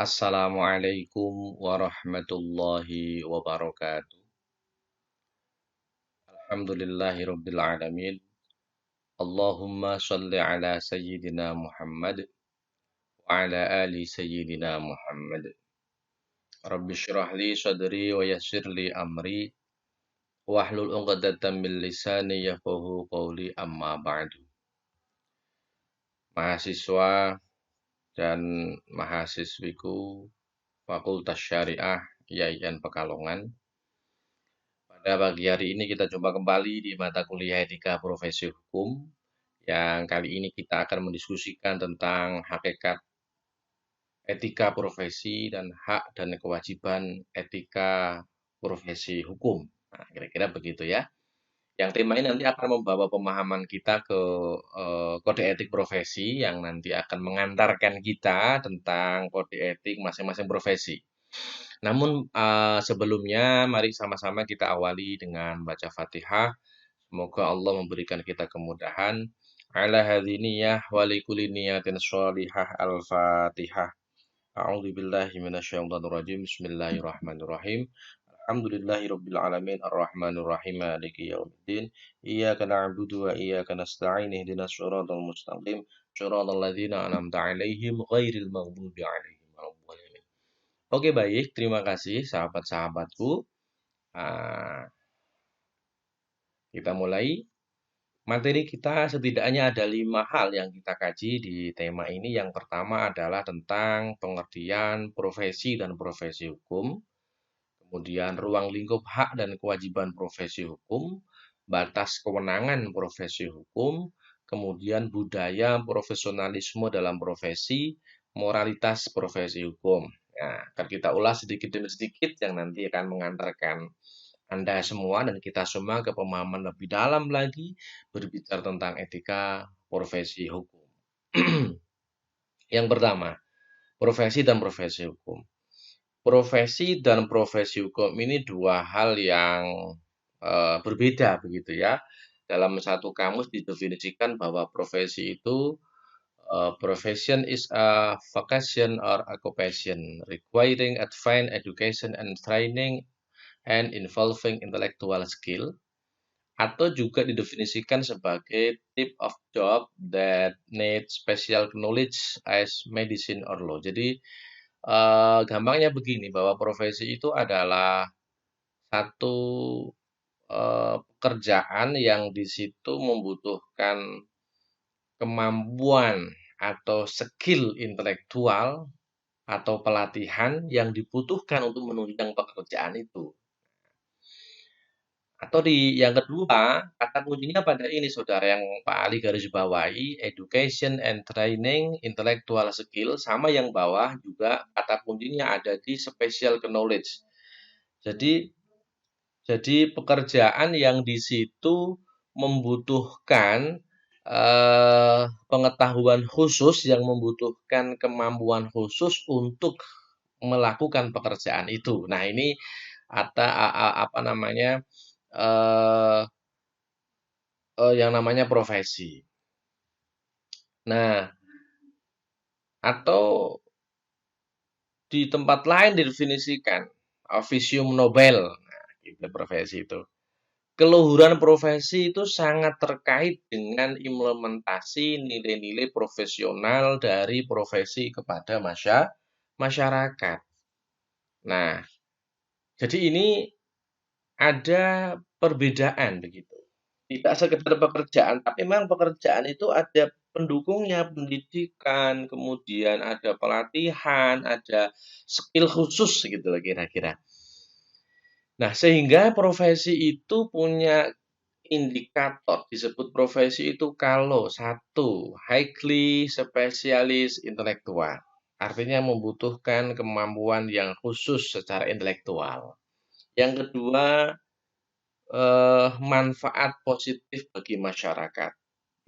Assalamualaikum warahmatullahi wabarakatuh. Alhamdulillahirabbil alamin. Allahumma shalli ala sayyidina Muhammad wa ala ali sayyidina Muhammad. Rabbi shrah li sadri wa yassir li amri wahlul 'uqdatam min lisani yafqahu qawli amma ba'du. Mahasiswa dan mahasiswiku Fakultas Syariah IAIN Pekalongan. Pada pagi hari ini kita jumpa kembali di mata kuliah Etika Profesi Hukum yang kali ini kita akan mendiskusikan tentang hakikat etika profesi dan hak dan kewajiban etika profesi hukum. Nah, kira-kira begitu ya. Yang tema ini nanti akan membawa pemahaman kita ke kode etik profesi yang nanti akan mengantarkan kita tentang kode etik masing-masing profesi. Namun sebelumnya mari sama-sama kita awali dengan baca Fatihah. Semoga Allah memberikan kita kemudahan. Ala hadziniyah wa likulli niyatin sholihah. Al-Fatihah. A'udzu billahi minasyaitonir rajim. Bismillahirrahmanirrahim. Alhamdulillahirabbil alamin arrahmanir rahim maliki yaumiddin. Iyyaka na'budu wa iyyaka nasta'in ihdinas shiratal mustaqim. Shiratal ladzina an'amta 'alaihim ghairil maghdubi 'alaihim waladdallin. Oke baik, terima kasih sahabat-sahabatku. Ah, kita mulai. Materi kita setidaknya ada 5 hal yang kita kaji di tema ini. Yang pertama adalah tentang pengertian profesi dan profesi hukum, kemudian ruang lingkup hak dan kewajiban profesi hukum, batas kewenangan profesi hukum, kemudian budaya profesionalisme dalam profesi, moralitas profesi hukum. Nah, akan kita ulas sedikit demi sedikit yang nanti akan mengantarkan Anda semua dan kita semua ke pemahaman lebih dalam lagi berbicara tentang etika profesi hukum. Yang pertama, profesi dan profesi hukum. Profesi dan profesi hukum ini dua hal yang berbeda begitu ya. Dalam satu kamus didefinisikan bahwa profesi itu profession is a vocation or occupation requiring advanced education and training and involving intellectual skill, atau juga didefinisikan sebagai type of job that need special knowledge as medicine or law. Jadi gampangnya begini, bahwa profesi itu adalah satu pekerjaan yang di situ membutuhkan kemampuan atau skill intelektual atau pelatihan yang dibutuhkan untuk menunjang pekerjaan itu. Atau yang kedua, kata kuncinya pada ini saudara, yang Pak Ali garis bawahi, education and training, intellectual skill, sama yang bawah juga kata kuncinya ada di special knowledge. Jadi pekerjaan yang di situ membutuhkan pengetahuan khusus, yang membutuhkan kemampuan khusus untuk melakukan pekerjaan itu. Nah, ini apa namanya, yang namanya profesi. Nah, atau di tempat lain didefinisikan Officium Nobel. Nah, itu profesi itu. Keluhuran profesi itu sangat terkait dengan implementasi nilai-nilai profesional dari profesi kepada masyarakat. Nah, jadi ini ada perbedaan begitu. Tidak sekedar pekerjaan, tapi memang pekerjaan itu ada pendukungnya, pendidikan, kemudian ada pelatihan, ada skill khusus gitu lah kira-kira. Nah, sehingga profesi itu punya indikator, disebut profesi itu kalau satu, highly specialist intelektual. Artinya membutuhkan kemampuan yang khusus secara intelektual. Yang kedua, manfaat positif bagi masyarakat.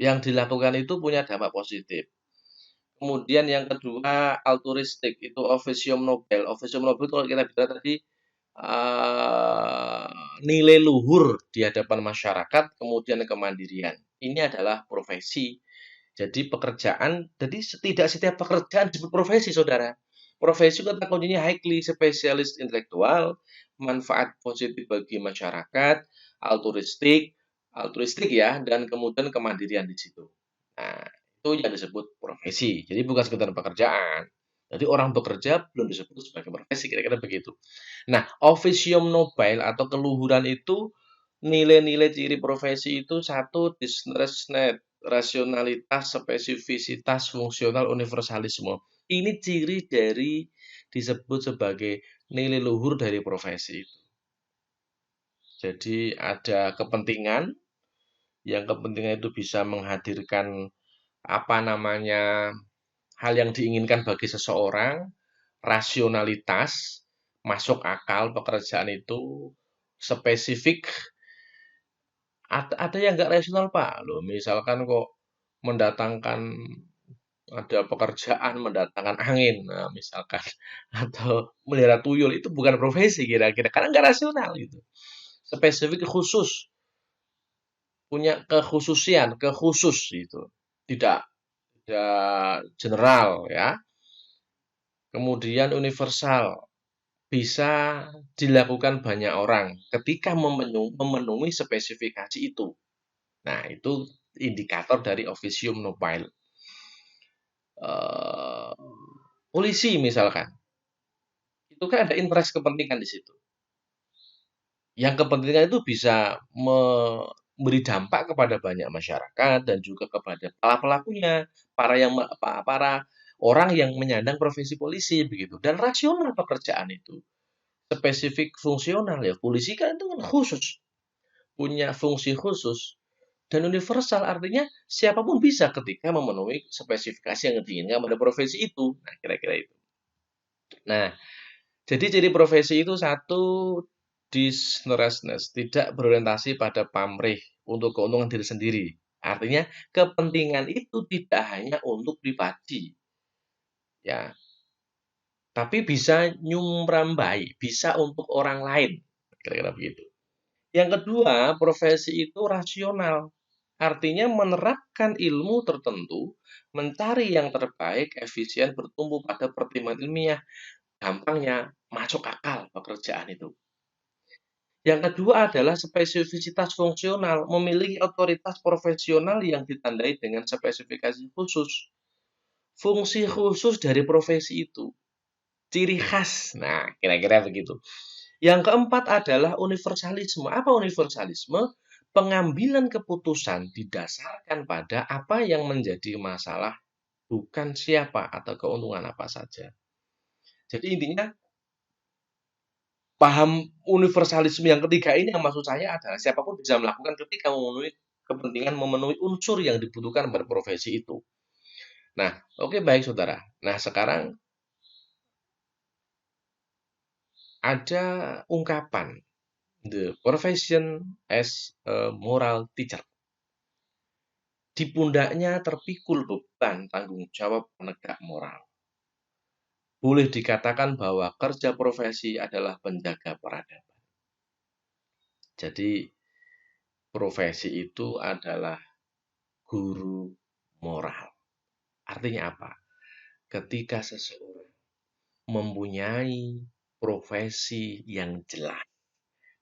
Yang dilakukan itu punya dampak positif. Kemudian yang kedua, altruistik, itu Officium Nobel. Officium Nobel itu kalau kita bicara tadi nilai luhur di hadapan masyarakat, kemudian kemandirian. Ini adalah profesi. Jadi pekerjaan, jadi tidak setiap pekerjaan disebut profesi, saudara. Profesi kata kuncinya highly spesialis intelektual, manfaat positif bagi masyarakat, altruistik, altruistik ya, dan kemudian kemandirian di situ. Nah, itu yang disebut profesi. Jadi bukan sekedar pekerjaan. Jadi orang bekerja belum disebut sebagai profesi, kira-kira begitu. Nah, officium nobile atau keluhuran itu nilai-nilai ciri profesi itu satu, disinterestedness, rasionalitas, spesifisitas, fungsional, universalisme. Ini ciri dari disebut sebagai nilai luhur dari profesi itu. Jadi ada kepentingan, yang kepentingan itu bisa menghadirkan apa namanya hal yang diinginkan bagi seseorang, rasionalitas, masuk akal pekerjaan itu, spesifik, ada yang nggak rasional Pak, loh misalkan kok mendatangkan ada pekerjaan mendatangkan angin, nah, misalkan atau melihara tuyul itu bukan profesi kira-kira karena nggak rasional gitu. Spesifik khusus, punya kekhususian, kekhusus gitu. Tidak tidak general ya. Kemudian universal, bisa dilakukan banyak orang ketika memenuhi spesifikasi itu. Nah, itu indikator dari officium nobile. Eh, polisi misalkan, itu kan ada interest kepentingan di situ. Yang kepentingan itu bisa memberi dampak kepada banyak masyarakat dan juga kepada para pelakunya, para orang yang menyandang profesi polisi begitu. Dan rasional pekerjaan itu, spesifik fungsional ya. Polisi kan itu kan khusus, punya fungsi khusus dan universal artinya siapapun bisa ketika memenuhi spesifikasi yang diinginkan pada profesi itu. Nah, kira-kira itu. Nah, jadi ciri profesi itu satu, disinterestedness, tidak berorientasi pada pamrih untuk keuntungan diri sendiri. Artinya kepentingan itu tidak hanya untuk pribadi, ya, tapi bisa nyumrambai, bisa untuk orang lain, kira-kira begitu. Yang kedua, profesi itu rasional, artinya menerapkan ilmu tertentu, mencari yang terbaik, efisien, bertumbuh pada pertimbangan ilmiah. Gampangnya masuk akal pekerjaan itu. Yang kedua adalah spesifisitas fungsional, memiliki otoritas profesional yang ditandai dengan spesifikasi khusus. Fungsi khusus dari profesi itu, ciri khas. Nah, kira-kira begitu. Yang keempat adalah universalisme. Apa universalisme? Pengambilan keputusan didasarkan pada apa yang menjadi masalah, bukan siapa atau keuntungan apa saja. Jadi intinya paham universalisme yang ketiga ini yang maksud saya adalah siapapun bisa melakukan ketika memenuhi kepentingan, memenuhi unsur yang dibutuhkan berprofesi itu. Nah, oke baik saudara. Nah, sekarang ada ungkapan the profession as a moral teacher. Di pundaknya terpikul beban tanggung jawab penegak moral. Boleh dikatakan bahwa kerja profesi adalah penjaga peradaban. Jadi, profesi itu adalah guru moral. Artinya apa? Ketika seseorang mempunyai profesi yang jelas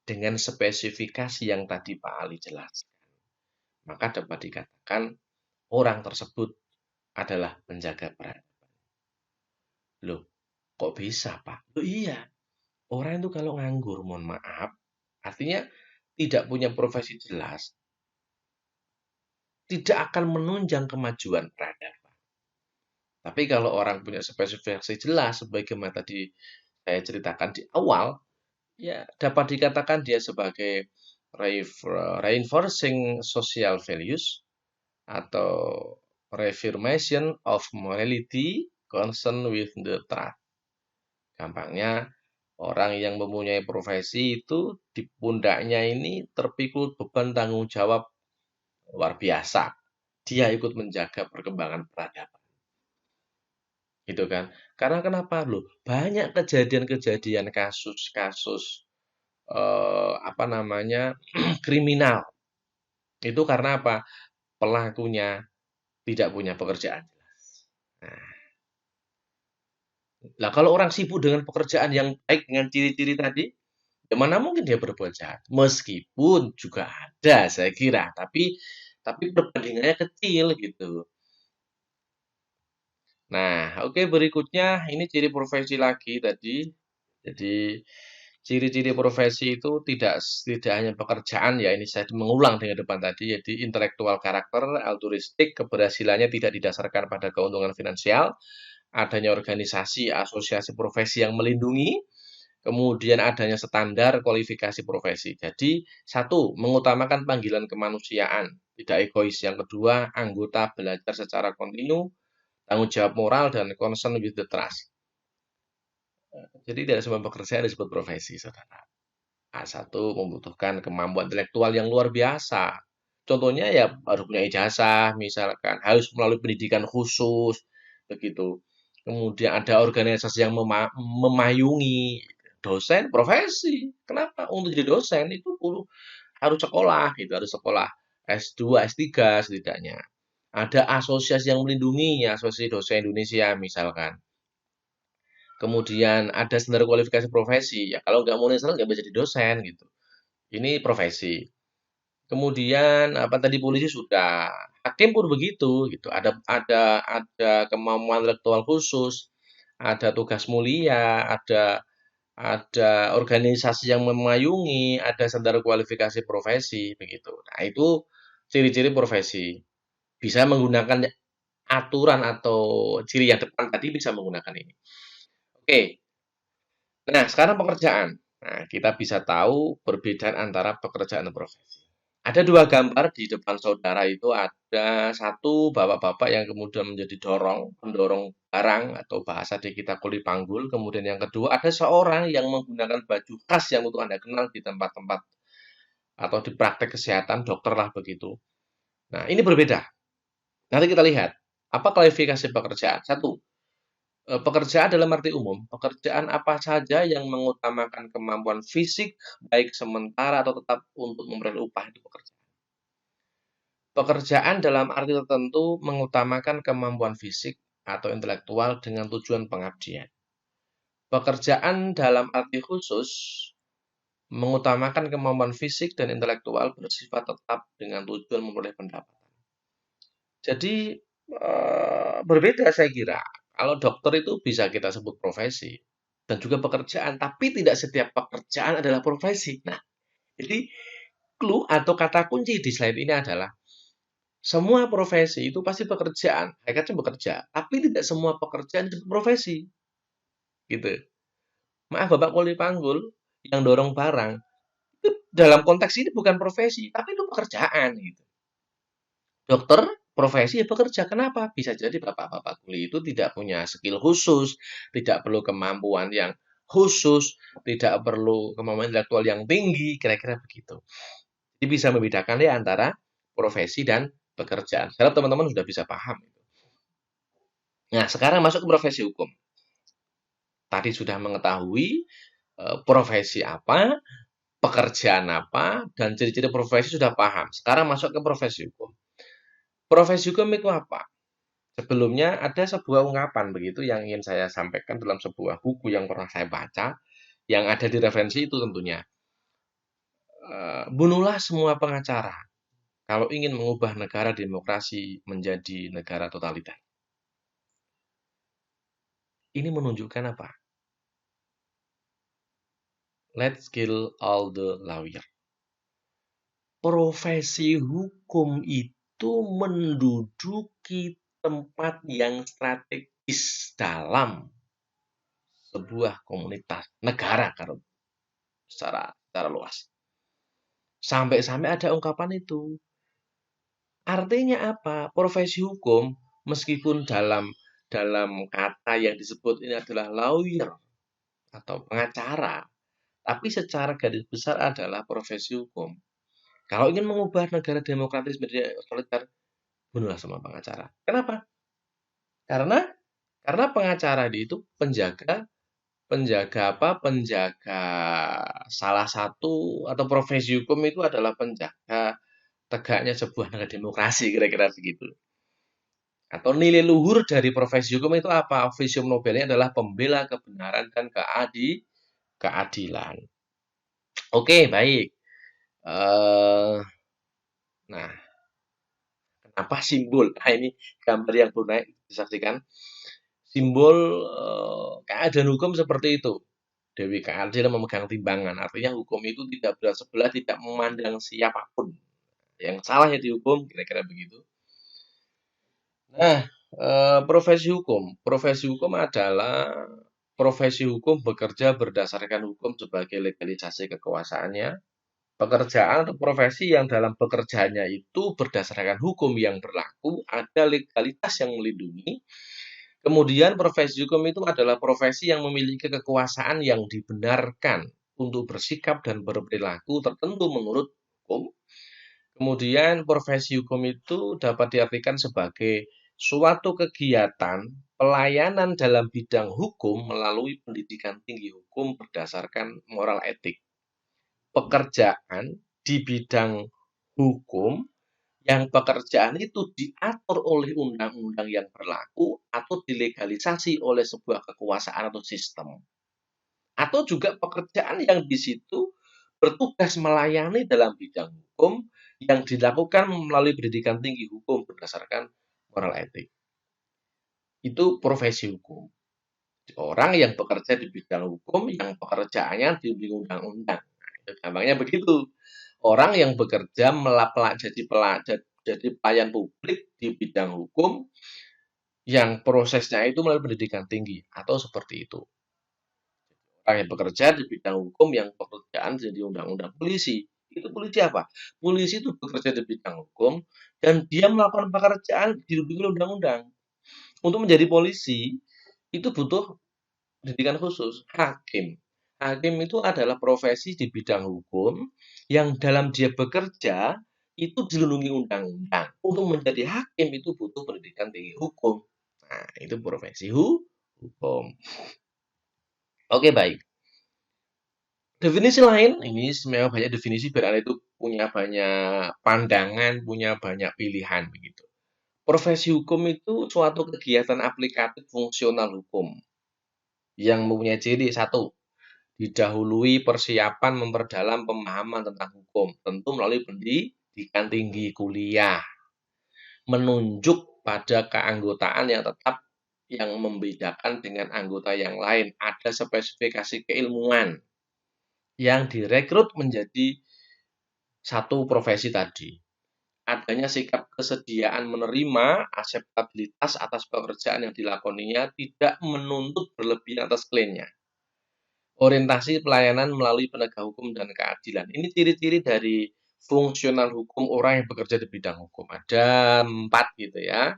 dengan spesifikasi yang tadi Pak Ali jelaskan, maka dapat dikatakan orang tersebut adalah penjaga peradaban. Loh, kok bisa Pak? Loh iya, orang itu kalau nganggur, mohon maaf, artinya tidak punya profesi jelas, tidak akan menunjang kemajuan peradaban. Tapi kalau orang punya spesifikasi jelas, sebagaimana tadi saya ceritakan di awal, ya dapat dikatakan dia sebagai reinforcing social values atau reaffirmation of morality concern with the truth. Gampangnya, orang yang mempunyai profesi itu di pundaknya ini terpikul beban tanggung jawab luar biasa. Dia ikut menjaga perkembangan peradaban. Gitu kan. Karena kenapa? Loh, banyak kejadian-kejadian kasus-kasus apa namanya? Kriminal. Itu karena apa? Pelakunya tidak punya pekerjaan. Nah, Nah, kalau orang sibuk dengan pekerjaan yang baik dengan ciri-ciri tadi, ya mana mungkin dia berbuat jahat. Meskipun juga ada saya kira, tapi perbandingannya kecil gitu. Nah, oke berikutnya ini ciri profesi lagi tadi. Jadi ciri-ciri profesi itu tidak hanya pekerjaan ya, ini saya mengulang dengan depan tadi, jadi intelektual karakter, altruistik, keberhasilannya tidak didasarkan pada keuntungan finansial, adanya organisasi, asosiasi profesi yang melindungi, kemudian adanya standar kualifikasi profesi. Jadi, satu, mengutamakan panggilan kemanusiaan, tidak egois. Yang kedua, anggota belajar secara kontinu, tanggung jawab moral, dan concern with the trust. Jadi, tidak semua pekerjaan disebut profesi, saudara. A1 membutuhkan kemampuan intelektual yang luar biasa. Contohnya ya harus punya ijazah, misalkan harus melalui pendidikan khusus, begitu. Kemudian ada organisasi yang memayungi dosen profesi. Kenapa? Untuk jadi dosen itu harus sekolah, gitu, harus sekolah S2, S3 setidaknya. Ada asosiasi yang melindungi, Asosiasi Dosen Indonesia misalkan. Kemudian ada standar kualifikasi profesi. Ya kalau nggak memenuhi syarat nggak bisa jadi dosen gitu. Ini profesi. Kemudian apa tadi polisi sudah, hakim pun begitu gitu. Ada kemampuan intelektual khusus, ada tugas mulia, ada organisasi yang memayungi, ada standar kualifikasi profesi begitu. Nah, itu ciri-ciri profesi. Bisa menggunakan aturan atau ciri yang depan tadi bisa menggunakan ini. Oke. Nah, sekarang pekerjaan. Nah, kita bisa tahu perbedaan antara pekerjaan dan profesi. Ada dua gambar di depan saudara itu ada satu bapak-bapak yang kemudian menjadi pendorong barang atau bahasa di kita kuli panggul. Kemudian yang kedua ada seorang yang menggunakan baju khas yang untuk Anda kenal di tempat-tempat atau di praktek kesehatan, dokter lah begitu. Nah, ini berbeda. Nanti kita lihat apa klarifikasi pekerjaan. Satu, pekerjaan dalam arti umum, pekerjaan apa saja yang mengutamakan kemampuan fisik, baik sementara atau tetap untuk memperoleh upah itu pekerjaan. Pekerjaan dalam arti tertentu mengutamakan kemampuan fisik atau intelektual dengan tujuan pengabdian. Pekerjaan dalam arti khusus mengutamakan kemampuan fisik dan intelektual bersifat tetap dengan tujuan memperoleh pendapatan. Jadi berbeda saya kira. Kalau dokter itu bisa kita sebut profesi dan juga pekerjaan, tapi tidak setiap pekerjaan adalah profesi. Nah, jadi clue atau kata kunci di slide ini adalah semua profesi itu pasti pekerjaan, hakikatnya bekerja, tapi tidak semua pekerjaan itu profesi, gitu. Maaf Bapak kuli panggul yang dorong barang, itu dalam konteks ini bukan profesi, tapi itu pekerjaan, gitu. Dokter profesi ya bekerja. Kenapa? Bisa jadi bapak-bapak kuli itu tidak punya skill khusus, tidak perlu kemampuan yang khusus, tidak perlu kemampuan intelektual yang tinggi, kira-kira begitu. Jadi bisa membedakan ya antara profesi dan pekerjaan. Saya harap teman-teman sudah bisa paham. Nah, sekarang masuk ke profesi hukum. Tadi sudah mengetahui profesi apa, pekerjaan apa, dan ciri-ciri profesi sudah paham. Sekarang masuk ke profesi hukum. Profesi hukum itu apa? Sebelumnya ada sebuah ungkapan begitu yang ingin saya sampaikan dalam sebuah buku yang pernah saya baca, yang ada di referensi itu tentunya. Bunuhlah semua pengacara kalau ingin mengubah negara demokrasi menjadi negara totaliter. Ini menunjukkan apa? Let's kill all the lawyer. Profesi hukum itu menduduki tempat yang strategis dalam sebuah komunitas negara kalau secara luas. Sampai-sampai ada ungkapan itu. Artinya apa? Profesi hukum meskipun dalam kata yang disebut ini adalah lawyer atau pengacara, tapi secara garis besar adalah profesi hukum. Kalau ingin mengubah negara demokratis menjadi otoriter, bunuhlah semua pengacara. Kenapa? Karena pengacara itu penjaga penjaga apa? Penjaga salah satu atau profesi hukum itu adalah penjaga tegaknya sebuah negara demokrasi kira-kira begitu. Atau nilai luhur dari profesi hukum itu apa? Visium Nobelnya adalah pembela kebenaran dan keadilan. Oke, baik. Nah, kenapa simbol? Nah, ini gambar yang perlu disaksikan. Simbol keadilan hukum seperti itu. Dewi Keadilan memegang timbangan. Artinya hukum itu tidak berat sebelah, tidak memandang siapapun. Yang salah ya dihukum, kira-kira begitu. Nah, profesi hukum. Profesi hukum adalah profesi hukum bekerja berdasarkan hukum sebagai legalisasi kekuasaannya. Pekerjaan atau profesi yang dalam pekerjaannya itu berdasarkan hukum yang berlaku, ada legalitas yang melindungi. Kemudian profesi hukum itu adalah profesi yang memiliki kekuasaan yang dibenarkan untuk bersikap dan berperilaku tertentu menurut hukum. Kemudian profesi hukum itu dapat diartikan sebagai suatu kegiatan pelayanan dalam bidang hukum melalui pendidikan tinggi hukum berdasarkan moral etik. Pekerjaan di bidang hukum yang pekerjaan itu diatur oleh undang-undang yang berlaku atau dilegalisasi oleh sebuah kekuasaan atau sistem. Atau juga pekerjaan yang di situ bertugas melayani dalam bidang hukum yang dilakukan melalui pendidikan tinggi hukum berdasarkan moral etik. Itu profesi hukum. Orang yang bekerja di bidang hukum yang pekerjaannya dibimbing undang-undang. Nah, gampangnya begitu. Orang yang bekerja jadi pelayan publik di bidang hukum yang prosesnya itu melalui pendidikan tinggi atau seperti itu. Orang yang bekerja di bidang hukum yang pekerjaan jadi undang-undang. Polisi itu polisi apa? Polisi itu bekerja di bidang hukum dan dia melakukan pekerjaan dibimbing undang-undang. Untuk menjadi polisi itu butuh pendidikan khusus. Hakim itu adalah profesi di bidang hukum yang dalam dia bekerja itu dilindungi undang-undang. Untuk menjadi hakim itu butuh pendidikan tinggi hukum. Nah, itu profesi hukum. Oke, baik. Definisi lain, ini memang banyak definisi, berarti itu punya banyak pandangan, punya banyak pilihan begitu. Profesi hukum itu suatu kegiatan aplikatif fungsional hukum yang mempunyai ciri satu, didahului persiapan memperdalam pemahaman tentang hukum, tentu melalui pendidikan tinggi kuliah, menunjuk pada keanggotaan yang tetap yang membedakan dengan anggota yang lain, ada spesifikasi keilmuan yang direkrut menjadi satu profesi tadi. Adanya sikap kesediaan menerima akseptabilitas atas pekerjaan yang dilakoninya, tidak menuntut berlebihan atas kliennya. Orientasi pelayanan melalui penegak hukum dan keadilan. Ini ciri-ciri dari fungsional hukum orang yang bekerja di bidang hukum. Ada 4 gitu ya.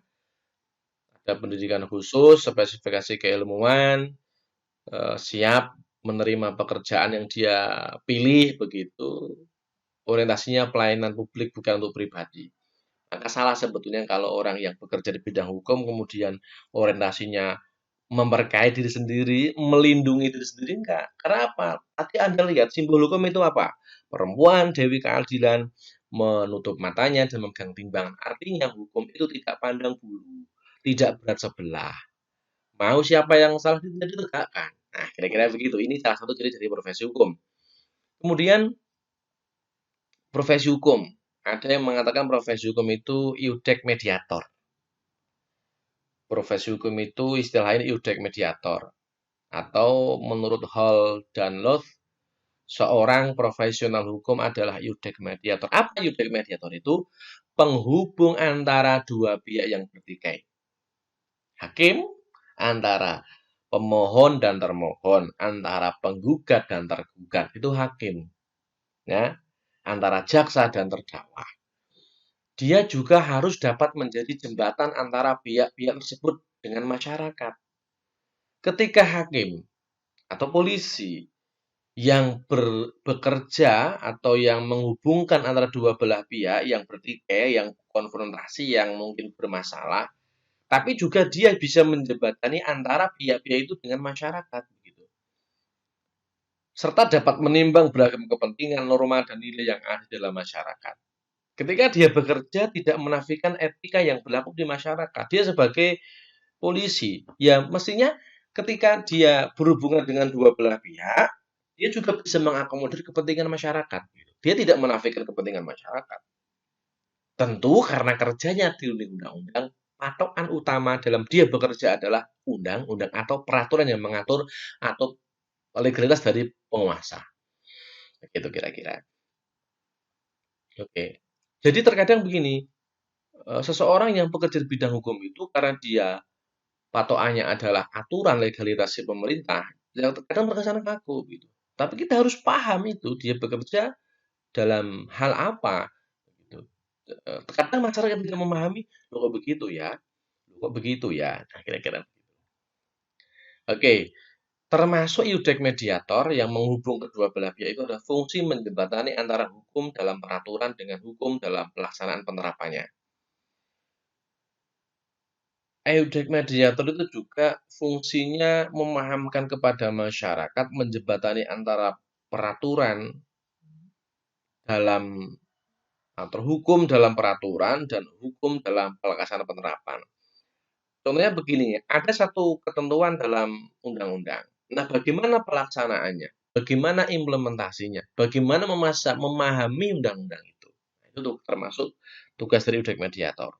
Ada pendidikan khusus, spesifikasi keilmuan, siap menerima pekerjaan yang dia pilih begitu. Orientasinya pelayanan publik bukan untuk pribadi. Maka salah sebetulnya kalau orang yang bekerja di bidang hukum kemudian orientasinya memberkahi diri sendiri, melindungi diri sendiri, enggak. Karena apa? Tadi Anda lihat simbol hukum itu apa? Perempuan, Dewi Keadilan, menutup matanya dan memegang timbangan. Artinya hukum itu tidak pandang bulu, tidak berat sebelah. Mau siapa yang salah tidak ditegakkan. Nah, kira-kira begitu. Ini salah satu ciri dari profesi hukum. Kemudian profesi hukum. Ada yang mengatakan profesi hukum itu iudek mediator. Profesi hukum itu istilahnya iudek mediator. Atau menurut Hall dan Loth, seorang profesional hukum adalah iudek mediator. Apa iudek mediator itu? Penghubung antara dua pihak yang bertikai. Hakim antara pemohon dan termohon, antara penggugat dan tergugat, itu hakim. Ya, antara jaksa dan terdakwa. Dia juga harus dapat menjadi jembatan antara pihak-pihak tersebut dengan masyarakat. Ketika hakim atau polisi yang bekerja atau yang menghubungkan antara dua belah pihak yang bertikai, yang konfrontasi, yang mungkin bermasalah, tapi juga dia bisa menjembatani antara pihak-pihak itu dengan masyarakat, begitu. Serta dapat menimbang beragam kepentingan, norma, dan nilai yang ada dalam masyarakat. Ketika dia bekerja tidak menafikan etika yang berlaku di masyarakat. Dia sebagai polisi, ya mestinya ketika dia berhubungan dengan dua belah pihak, dia juga bisa mengakomodir kepentingan masyarakat. Dia tidak menafikan kepentingan masyarakat. Tentu karena kerjanya di undang-undang, patokan utama dalam dia bekerja adalah undang-undang atau peraturan yang mengatur atau legalitas dari penguasa. Begitu kira-kira. Oke. Jadi terkadang begini, seseorang yang bekerja di bidang hukum itu karena dia patokannya adalah aturan legalitas si pemerintah, ya terkadang terkesan kaku gitu. Tapi kita harus paham itu dia bekerja dalam hal apa gitu. Terkadang masyarakat tidak memahami, "Loh kok begitu ya? Loh kok begitu ya?" Nah, kira-kira. Oke, termasuk iudek mediator yang menghubung kedua belah pihak itu adalah fungsi menjembatani antara hukum dalam peraturan dengan hukum dalam pelaksanaan penerapannya. Eudek mediator itu juga fungsinya memahamkan kepada masyarakat, menjembatani antara peraturan dalam atau hukum dalam peraturan dan hukum dalam pelaksanaan penerapan. Contohnya begini, ada satu ketentuan dalam undang-undang. Nah, bagaimana pelaksanaannya? Bagaimana implementasinya? Bagaimana memahami undang-undang itu? Nah, itu termasuk tugas dari eudek mediator.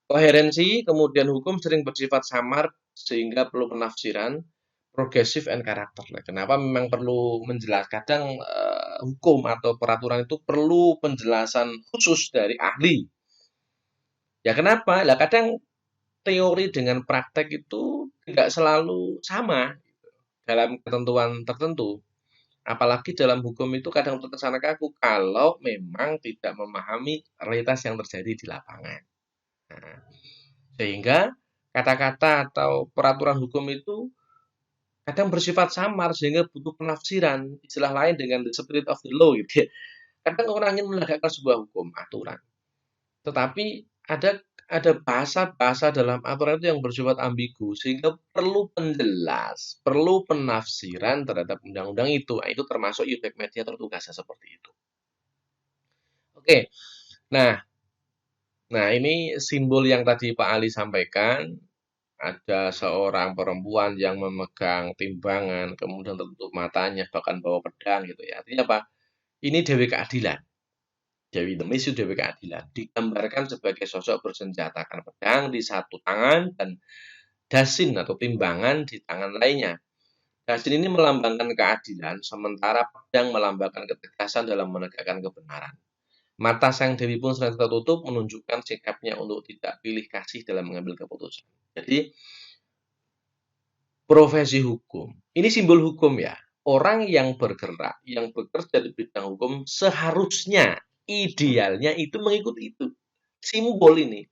Koherensi, kemudian hukum sering bersifat samar sehingga perlu penafsiran progresif and karakter. Kenapa memang perlu menjelaskan kadang hukum atau peraturan itu perlu penjelasan khusus dari ahli. Ya kenapa? Lah kadang teori dengan praktek itu tidak selalu sama dalam ketentuan tertentu. Apalagi dalam hukum itu kadang terkesan kaku kalau memang tidak memahami realitas yang terjadi di lapangan. Nah, sehingga kata-kata atau peraturan hukum itu kadang bersifat samar sehingga butuh penafsiran, istilah lain dengan the spirit of the law gitu ya. Kadang orang ingin menegakkan sebuah hukum, aturan. Tetapi ada bahasa-bahasa dalam aturan itu yang bersifat ambigu sehingga perlu penjelas, perlu penafsiran terhadap undang-undang itu. Nah, itu termasuk iudek mediator tugasnya seperti itu. Oke. Nah, ini simbol yang tadi Pak Ali sampaikan. Ada seorang perempuan yang memegang timbangan, kemudian tertutup matanya, bahkan bawa pedang gitu ya. Artinya apa? Ini Dewi Keadilan. Dewi Demis itu Dewi Keadilan. Digambarkan sebagai sosok bersenjatakan pedang di satu tangan dan dasin atau timbangan di tangan lainnya. Dasin ini melambangkan keadilan, sementara pedang melambangkan ketegasan dalam menegakkan kebenaran. Mata sang Dewi pun sering tertutup menunjukkan sikapnya untuk tidak pilih kasih dalam mengambil keputusan. Jadi profesi hukum. Ini simbol hukum ya. Orang yang bergerak, yang bekerja di bidang hukum seharusnya, idealnya itu mengikuti itu. Simbol ini.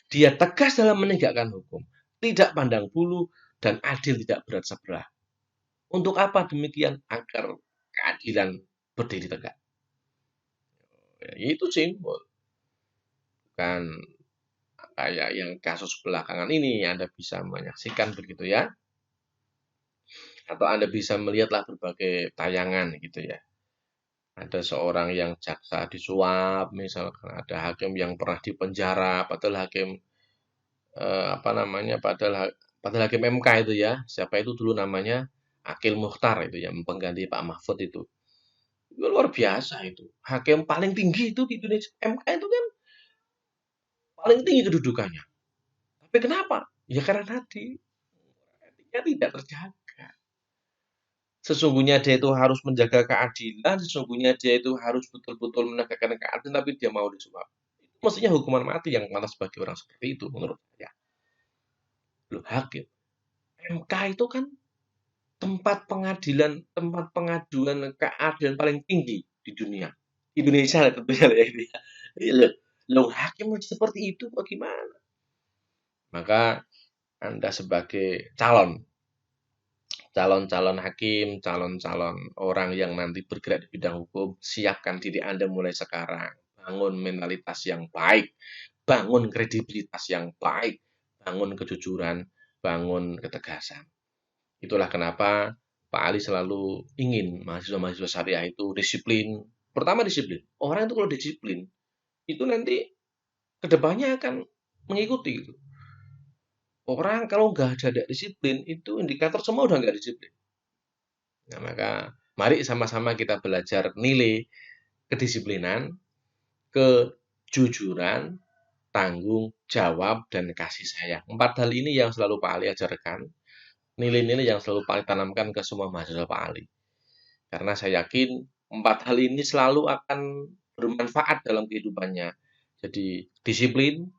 Dia tegas dalam menegakkan hukum, tidak pandang bulu, dan adil tidak berat sebelah. Untuk apa demikian? Agar keadilan berdiri tegak. Ya, itu simbol. Bukan kayak yang kasus belakangan ini Anda bisa menyaksikan begitu ya. Atau Anda bisa melihatlah berbagai tayangan gitu ya. Ada seorang yang jaksa disuap, misalkan ada hakim yang pernah dipenjara, padahal hakim apa namanya, padahal hakim MK itu ya, siapa itu dulu namanya Akil Mukhtar itu ya, pengganti Pak Mahfud itu. Itu luar biasa itu. Hakim paling tinggi itu di Indonesia, MK itu kan paling tinggi kedudukannya. Tapi kenapa? Ya karena tadi etiknya tidak terjaga. Sesungguhnya dia itu harus menjaga keadilan, sesungguhnya dia itu harus betul-betul menegakkan keadilan, tapi dia mau disuap. Itu mestinya hukuman mati yang pantas bagi orang seperti itu menurut saya. Loh, hakim. MK itu kan tempat pengadilan, tempat pengaduan keadilan paling tinggi di dunia. Indonesia lah tentunya ya ini. Iya loh, loh hakim seperti itu bagaimana? Maka Anda sebagai calon-calon hakim, calon-calon orang yang nanti bergerak di bidang hukum, siapkan diri Anda mulai sekarang. Bangun mentalitas yang baik, bangun kredibilitas yang baik, bangun kejujuran, bangun ketegasan. Itulah kenapa Pak Ali selalu ingin mahasiswa-mahasiswa syariah itu disiplin. Pertama disiplin. Orang itu kalau disiplin, itu nanti kedepannya akan mengikuti gitu. Orang kalau nggak ada disiplin, itu indikator semua udah nggak disiplin. Nah, maka mari sama-sama kita belajar nilai kedisiplinan, kejujuran, tanggung jawab, dan kasih sayang. 4 hal ini yang selalu Pak Ali ajarkan, nilai-nilai yang selalu Pak Ali tanamkan ke semua mahasiswa Pak Ali. Karena saya yakin 4 hal ini selalu akan bermanfaat dalam kehidupannya. Jadi disiplin,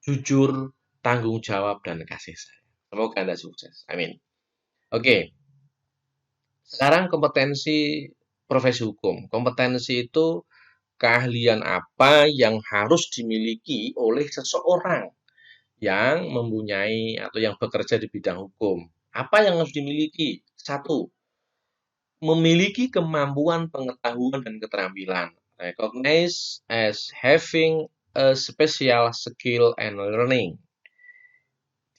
jujur, tanggung jawab, dan kasih sayang. Semoga Anda sukses. Amin. Oke, sekarang kompetensi profesi hukum. Kompetensi itu keahlian apa yang harus dimiliki oleh seseorang yang mempunyai atau yang bekerja di bidang hukum. Apa yang harus dimiliki? Satu, memiliki kemampuan pengetahuan dan keterampilan. Recognized as having a special skill and learning.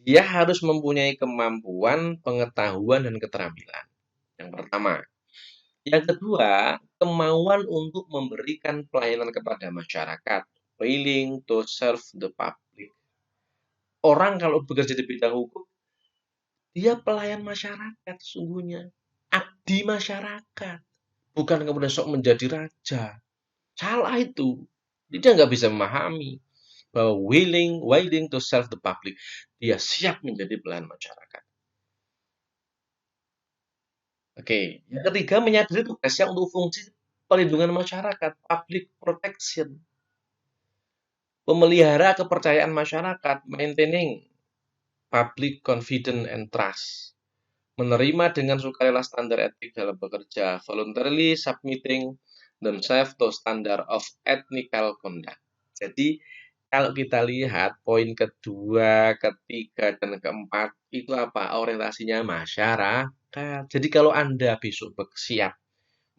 Dia harus mempunyai kemampuan, pengetahuan, dan keterampilan. Yang pertama. Yang kedua, kemauan untuk memberikan pelayanan kepada masyarakat. Willing to serve the public. Orang kalau bekerja di bidang hukum, dia pelayan masyarakat sesungguhnya. Abdi masyarakat. Bukan kemudian sok menjadi raja. Salah itu. Dia nggak bisa memahami bahwa willing to serve the public. Dia siap menjadi pelayan masyarakat. Oke, yang ketiga menyadari tugasnya untuk fungsi perlindungan masyarakat, public protection. Memelihara kepercayaan masyarakat, maintaining public confidence and trust. Menerima dengan sukarela standar etik dalam bekerja, voluntarily submitting themselves to standard of ethical conduct. Jadi, kalau kita lihat poin kedua, ketiga, dan keempat, itu apa? Orientasinya masyarakat. Jadi, kalau Anda besok siap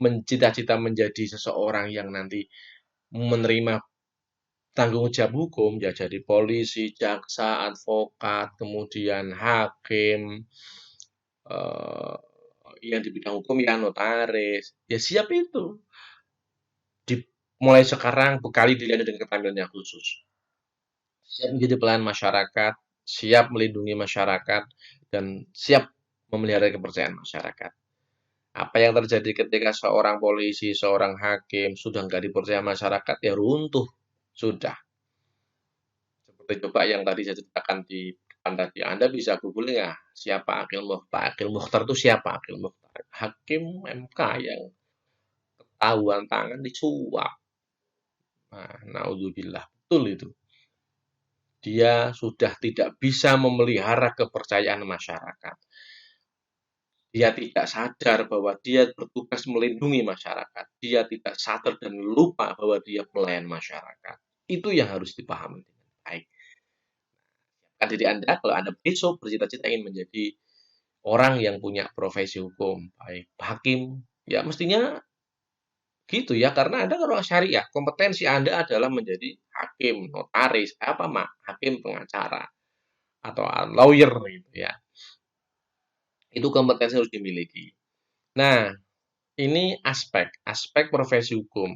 mencita-cita menjadi seseorang yang nanti menerima tanggung jawab hukum, ya jadi polisi, jaksa, advokat, kemudian hakim, yang di bidang hukum ya notaris, ya siap itu. Mulai sekarang bekali dilihat dengan keterampilan yang khusus. Siap menjadi pelayan masyarakat, siap melindungi masyarakat, dan siap memelihara kepercayaan masyarakat. Apa yang terjadi ketika seorang polisi, seorang hakim sudah nggak dipercaya masyarakat, ya runtuh. Sudah. Seperti coba yang tadi saya ceritakan di depan tadi. Anda bisa googling ya, siapa Akil Mukhtar. Akil Mukhtar itu siapa Akil Mukhtar? Hakim MK yang ketahuan tangan disuap. Nah, naudzubillah. Betul itu. Dia sudah tidak bisa memelihara kepercayaan masyarakat. Dia tidak sadar bahwa dia bertugas melindungi masyarakat. Dia tidak sadar dan lupa bahwa dia pelayan masyarakat. Itu yang harus dipahami dengan baik. Siapkan diri Anda kalau Anda besok bercita-cita ingin menjadi orang yang punya profesi hukum, baik hakim, ya mestinya gitu ya, karena Anda kalau syariah, kompetensi Anda adalah menjadi hakim, notaris, apa mak, hakim pengacara atau lawyer gitu ya. Itu kompetensi harus dimiliki. Nah, ini aspek profesi hukum.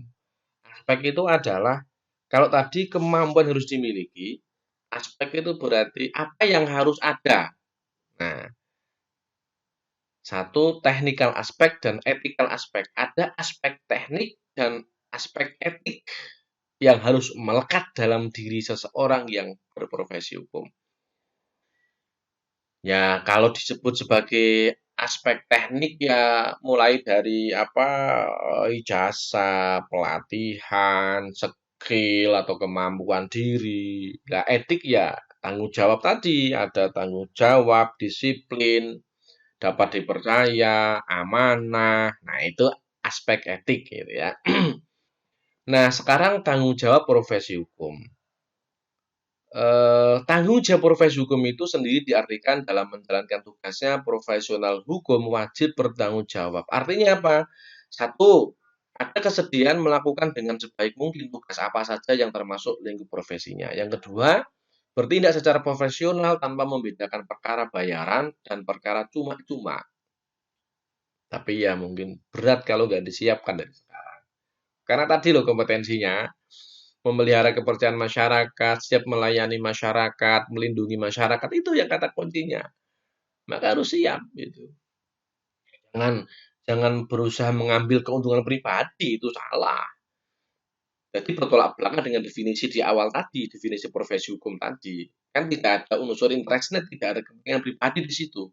Aspek itu adalah kalau tadi kemampuan harus dimiliki, aspek itu berarti apa yang harus ada. Nah, satu technical aspek dan ethical aspek. Ada aspek teknik dan aspek etik yang harus melekat dalam diri seseorang yang berprofesi hukum. Ya, kalau disebut sebagai aspek teknik ya mulai dari ijazah, pelatihan, skill atau kemampuan diri. Nah, etik ya tanggung jawab tadi, ada tanggung jawab, disiplin, dapat dipercaya, amanah. Nah, itu aspek etik gitu ya. Nah, sekarang tanggung jawab profesi hukum. Tanggung jawab profesi hukum itu sendiri diartikan dalam menjalankan tugasnya profesional hukum wajib bertanggung jawab. Artinya apa? Satu, ada kesediaan melakukan dengan sebaik mungkin tugas apa saja yang termasuk lingkup profesinya. Yang kedua, bertindak secara profesional tanpa membedakan perkara bayaran dan perkara cuma-cuma. Tapi ya mungkin berat kalau nggak disiapkan dari sekarang. Karena tadi loh kompetensinya, memelihara kepercayaan masyarakat, siap melayani masyarakat, melindungi masyarakat, itu yang kata kuncinya. Maka harus siap gitu. Jangan jangan berusaha mengambil keuntungan pribadi, itu salah. Jadi bertolak belakang dengan definisi di awal tadi, definisi profesi hukum tadi. Kan tidak ada unsur interestnya, tidak ada kepentingan pribadi di situ.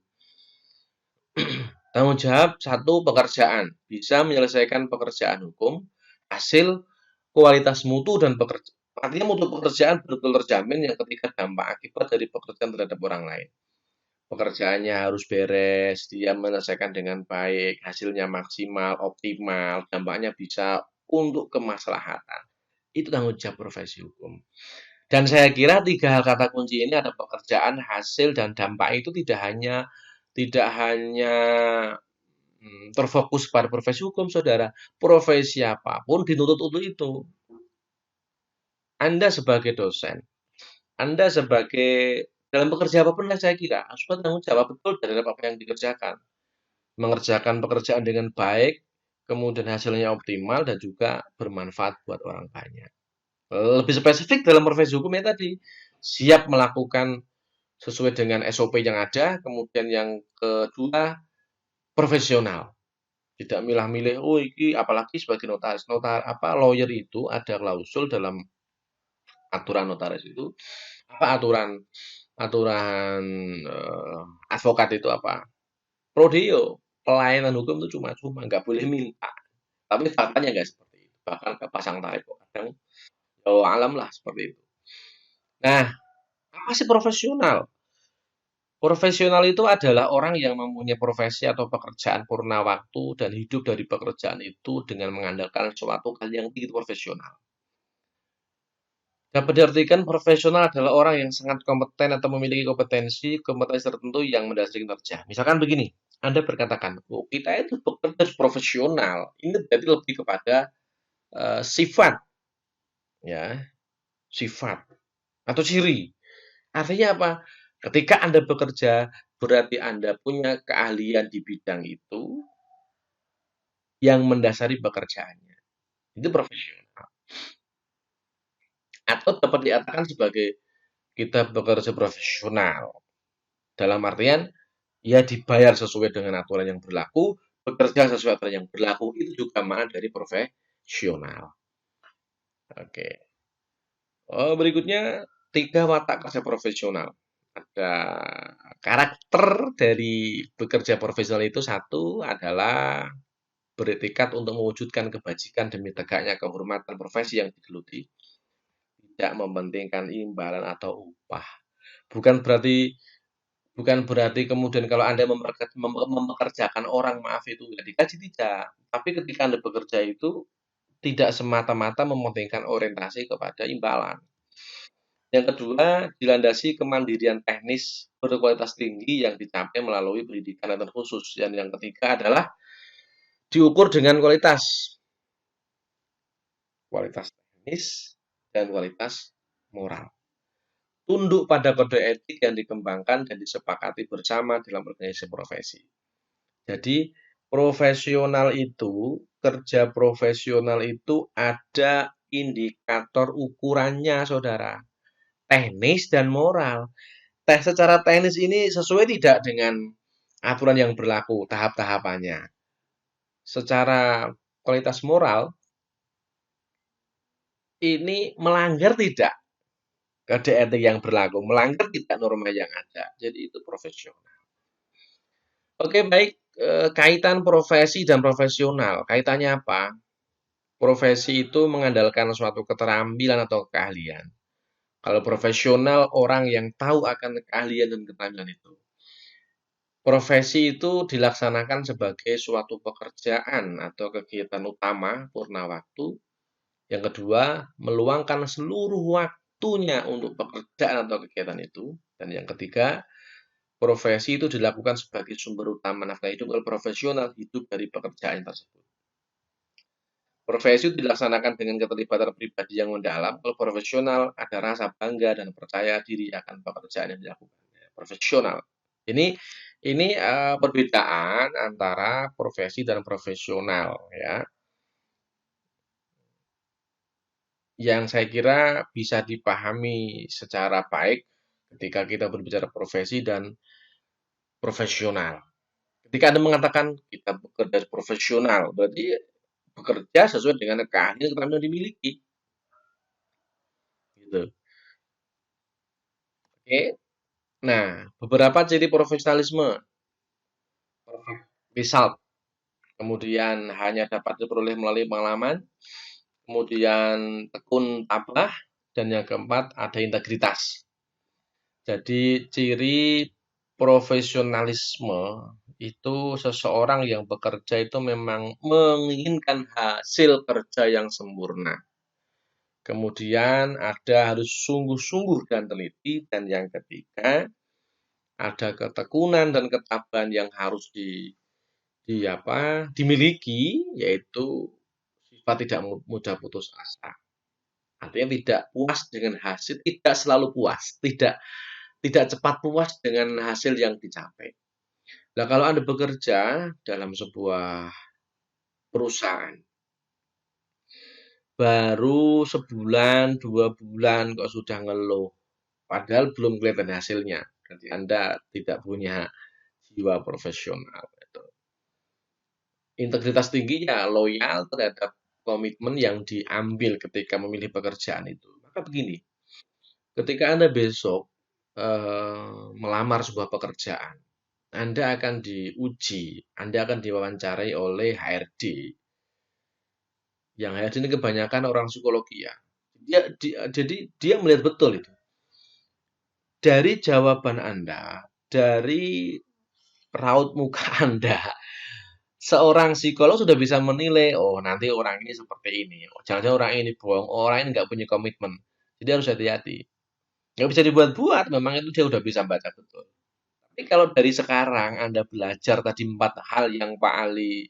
Tanggung jawab satu pekerjaan, bisa menyelesaikan pekerjaan hukum, hasil kualitas mutu dan pekerjaan. Artinya mutu pekerjaan betul-betul terjamin yang ketika dampak akibat dari pekerjaan terhadap orang lain. Pekerjaannya harus beres, dia menyelesaikan dengan baik, hasilnya maksimal, optimal, dampaknya bisa untuk kemaslahatan. Itu tanggung jawab profesi hukum. Dan saya kira tiga hal kata kunci ini ada pekerjaan, hasil, dan dampak itu tidak hanya terfokus pada profesi hukum, saudara. Profesi apapun dituntut untuk itu. Anda sebagai dosen, Anda sebagai dalam bekerja apapun lah saya kira harus bertanggung jawab betul terhadap apa yang dikerjakan. Mengerjakan pekerjaan dengan baik, kemudian hasilnya optimal dan juga bermanfaat buat orang banyak. Lebih spesifik dalam profesi hukum ya tadi, siap melakukan sesuai dengan SOP yang ada, kemudian yang kedua profesional. Tidak milah-milih, oh iki apalagi sebagai notaris, lawyer itu ada klausul dalam aturan notaris itu, apa aturan aturan advokat itu apa? Prodeo, pelayanan hukum itu cuma-cuma, nggak boleh minta. Tapi faktanya nggak seperti itu. Bahkan ke pasang tarif kadang ya alam lah seperti itu. Nah, apa sih profesional? Profesional itu adalah orang yang mempunyai profesi atau pekerjaan purna waktu dan hidup dari pekerjaan itu dengan mengandalkan suatu hal yang tinggi profesional. Dapat diartikan profesional adalah orang yang sangat kompeten atau memiliki kompetensi tertentu yang mendasari kinerja. Misalkan begini, Anda berkatakan, oh, kita itu bekerja profesional. Ini berarti lebih kepada sifat, ya, sifat atau ciri. Artinya apa? Ketika Anda bekerja, berarti Anda punya keahlian di bidang itu yang mendasari pekerjaannya. Itu profesional. Atau dapat dikatakan sebagai kita bekerja profesional. Dalam artian, ya dibayar sesuai dengan aturan yang berlaku, bekerja sesuai aturan yang berlaku, itu juga makna dari profesional. Oke. Berikutnya, tiga watak kerja profesional. Ada karakter dari bekerja profesional itu satu adalah beretikat untuk mewujudkan kebajikan demi tegaknya kehormatan profesi yang digeluti, tidak mementingkan imbalan atau upah. Bukan berarti bukan berarti kemudian kalau Anda mempekerjakan orang, maaf itu nggak digaji, tidak. Tapi ketika Anda bekerja itu tidak semata-mata mementingkan orientasi kepada imbalan. Yang kedua, dilandasi kemandirian teknis berkualitas tinggi yang dicapai melalui pendidikan latihan khusus. Dan yang ketiga adalah diukur dengan kualitas teknis dan kualitas moral. Tunduk pada kode etik yang dikembangkan dan disepakati bersama dalam organisasi profesi. Jadi, kerja profesional itu ada indikator ukurannya, saudara. Teknis dan moral. Secara teknis ini sesuai tidak dengan aturan yang berlaku, tahap-tahapannya. Secara kualitas moral, ini melanggar tidak kode etik yang berlaku, melanggar tidak norma yang ada. Jadi itu profesional. Oke, baik. Kaitan profesi dan profesional. Kaitannya apa? Profesi itu mengandalkan suatu keterampilan atau keahlian. Kalau profesional, orang yang tahu akan keahlian dan keterampilan itu. Profesi itu dilaksanakan sebagai suatu pekerjaan atau kegiatan utama purna waktu. Yang kedua, meluangkan seluruh waktunya untuk pekerjaan atau kegiatan itu. Dan yang ketiga, profesi itu dilakukan sebagai sumber utama nafkah hidup kalau profesional hidup dari pekerjaan tersebut. Profesi itu dilaksanakan dengan keterlibatan pribadi yang mendalam. Kalau profesional ada rasa bangga dan percaya diri akan pekerjaan yang dilakukan. Profesional. Ini perbedaan antara profesi dan profesional, ya. yang saya kira bisa dipahami secara baik ketika kita berbicara profesi dan profesional. Ketika Anda mengatakan kita bekerja profesional, berarti bekerja sesuai dengan keahlian yang dimiliki, gitu. Oke. Nah, beberapa ciri profesionalisme, perfect result, kemudian hanya dapat diperoleh melalui pengalaman, kemudian tekun tabah, dan yang keempat ada integritas. Jadi ciri profesionalisme itu seseorang yang bekerja itu memang menginginkan hasil kerja yang sempurna. Kemudian ada harus sungguh-sungguh dan teliti, dan yang ketiga ada ketekunan dan ketabahan yang harus dimiliki, yaitu sifat tidak mudah putus asa. Artinya tidak puas dengan hasil, tidak selalu puas, tidak cepat puas dengan hasil yang dicapai. Nah, kalau Anda bekerja dalam sebuah perusahaan, baru sebulan, 2 bulan kok sudah ngeluh, padahal belum kelihatan hasilnya. Berarti Anda tidak punya jiwa profesional. Integritas tinggi ya loyal terhadap komitmen yang diambil ketika memilih pekerjaan itu. Maka begini, ketika Anda besok melamar sebuah pekerjaan, Anda akan diuji, Anda akan diwawancarai oleh HRD. Yang HRD ini kebanyakan orang psikologi ya. Jadi dia melihat betul itu. Dari jawaban Anda, dari raut muka Anda, seorang psikolog sudah bisa menilai, oh nanti orang ini seperti ini, oh, jangan-jangan orang ini bohong, oh, orang ini nggak punya komitmen. Jadi harus hati-hati. Nggak bisa dibuat-buat, memang itu dia udah bisa baca betul. Tapi kalau dari sekarang Anda belajar tadi 4 hal yang Pak Ali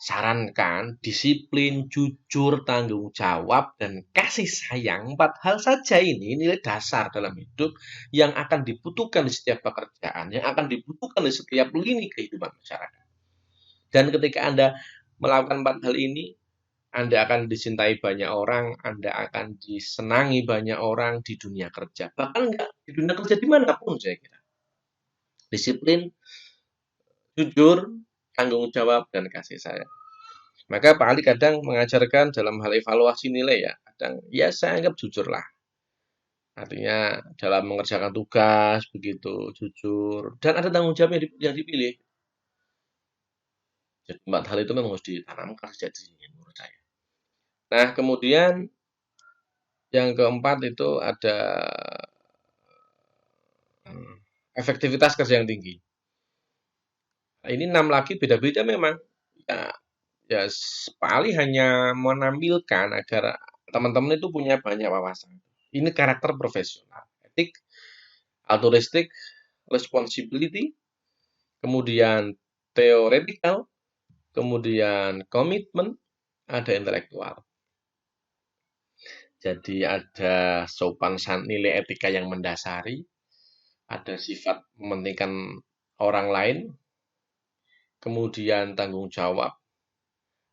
sarankan, disiplin, jujur, tanggung jawab, dan kasih sayang, 4 hal saja ini nilai dasar dalam hidup yang akan dibutuhkan di setiap pekerjaan, yang akan dibutuhkan di setiap lini kehidupan masyarakat. Dan ketika Anda melakukan 4 hal ini, Anda akan dicintai banyak orang, Anda akan disenangi banyak orang di dunia kerja. Bahkan enggak di dunia kerja dimanapun saya kira. Disiplin, jujur, tanggung jawab, dan kasih sayang. Maka Pak Ali kadang mengajarkan dalam hal evaluasi nilai ya, kadang ya saya anggap jujur lah. Artinya dalam mengerjakan tugas begitu jujur dan ada tanggung jawab yang dipilih. Jadi 4 hal itu memang harus ditanamkan sejak dini menurut saya. Nah, kemudian yang keempat itu ada efektivitas kerja yang tinggi. Nah, ini 6 lagi beda-beda memang. Ya, ya paling hanya menampilkan agar teman-teman itu punya banyak wawasan. Ini karakter profesional, etik, altruistik, responsibility, kemudian theoretical, kemudian komitmen, ada intelektual. Jadi ada sopan nilai etika yang mendasari, ada sifat mementingkan orang lain, kemudian tanggung jawab,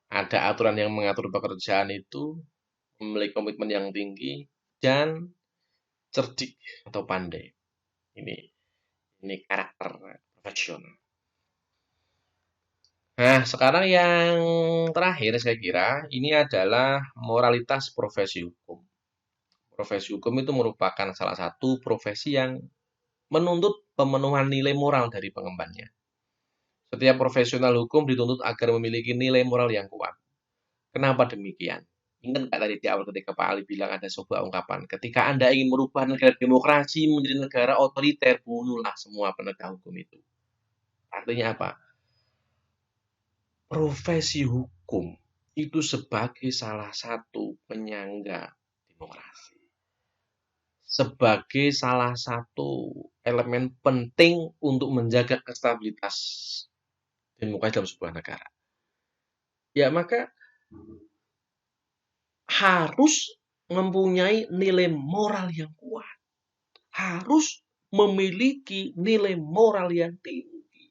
ada aturan yang mengatur pekerjaan itu, memiliki komitmen yang tinggi, dan cerdik atau pandai. Ini karakter profesional. Nah, sekarang yang terakhir saya kira ini adalah moralitas profesi hukum. Profesi hukum itu merupakan salah satu profesi yang menuntut pemenuhan nilai moral dari pengembannya. Setiap profesional hukum dituntut agar memiliki nilai moral yang kuat. Kenapa demikian? Ingat nggak tadi di awal ketika Pak Ali bilang ada sebuah ungkapan, ketika Anda ingin merubah negara demokrasi menjadi negara otoriter, bunuhlah semua penegak hukum itu. Artinya apa? Profesi hukum itu sebagai salah satu penyangga demokrasi. Sebagai salah satu elemen penting untuk menjaga stabilitas demokrasi dalam sebuah negara. Ya, maka harus mempunyai nilai moral yang kuat. Harus memiliki nilai moral yang tinggi.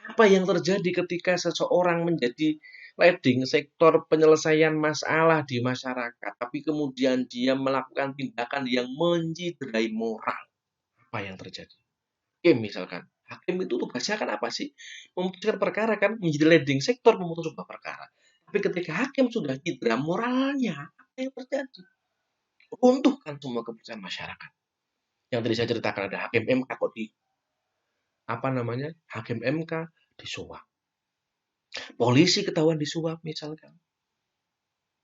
Apa yang terjadi ketika seseorang menjadi leading sektor penyelesaian masalah di masyarakat, tapi kemudian dia melakukan tindakan yang menciderai moral? Apa yang terjadi? Hakim misalkan. Hakim itu tugasnya kan apa sih? Memutuskan perkara kan, menjadi leading sektor memutus sebuah perkara. Tapi ketika hakim sudah cedera moralnya, apa yang terjadi? Runtuh kan semua keputusan masyarakat. Yang tadi saya ceritakan ada hakim MK kok di apa namanya? Hakim MK disuap. Polisi ketahuan disuap misalkan.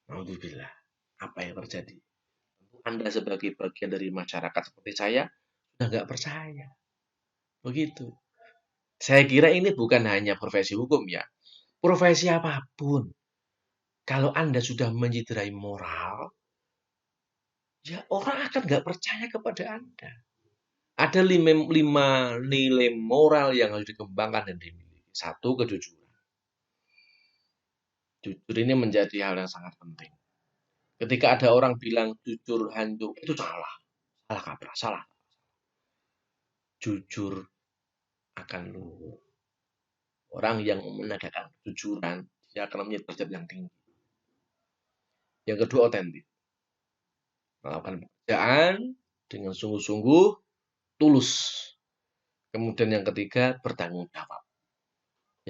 Alhamdulillah. Apa yang terjadi? Anda sebagai bagian dari masyarakat seperti saya sudah nggak percaya. Begitu. Saya kira ini bukan hanya profesi hukum ya. Profesi apapun. Kalau Anda sudah menciderai moral, ya orang akan nggak percaya kepada Anda. Ada lima nilai moral yang harus dikembangkan dan dimiliki. Satu, kejujuran. Jujur ini menjadi hal yang sangat penting. Ketika ada orang bilang jujur hancur, itu salah. Salah kaprah, salah. Jujur akan luhur. Orang yang menegakkan kejujuran, dia akan mempunyai derajat yang tinggi. Yang kedua, otentik. Melakukan pekerjaan dengan sungguh-sungguh, tulus. Kemudian yang ketiga, bertanggung jawab.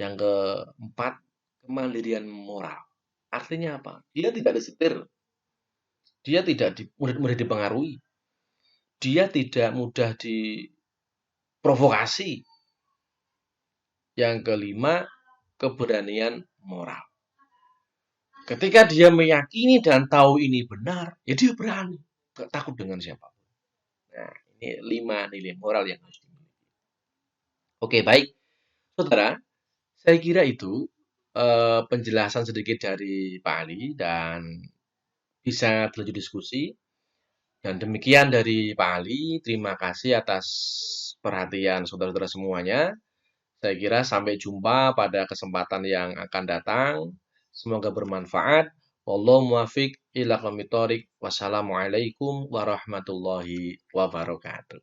Yang keempat, kemandirian moral. Artinya apa? Dia tidak disetir. Dia tidak mudah dipengaruhi. Dia tidak mudah diprovokasi. Yang kelima, keberanian moral. Ketika dia meyakini dan tahu ini benar, ya dia berani. Gak takut dengan siapapun. Nah, ini 5 nilai moral yang harus dimiliki. Oke, baik. Saudara, saya kira itu penjelasan sedikit dari Pak Ali dan bisa berlanjut diskusi. Dan demikian dari Pak Ali. Terima kasih atas perhatian saudara-saudara semuanya. Saya kira sampai jumpa pada kesempatan yang akan datang. Semoga bermanfaat. Wallahu muwaffiq ila aqwamit thoriq. Wassalamualaikum warahmatullahi wabarakatuh.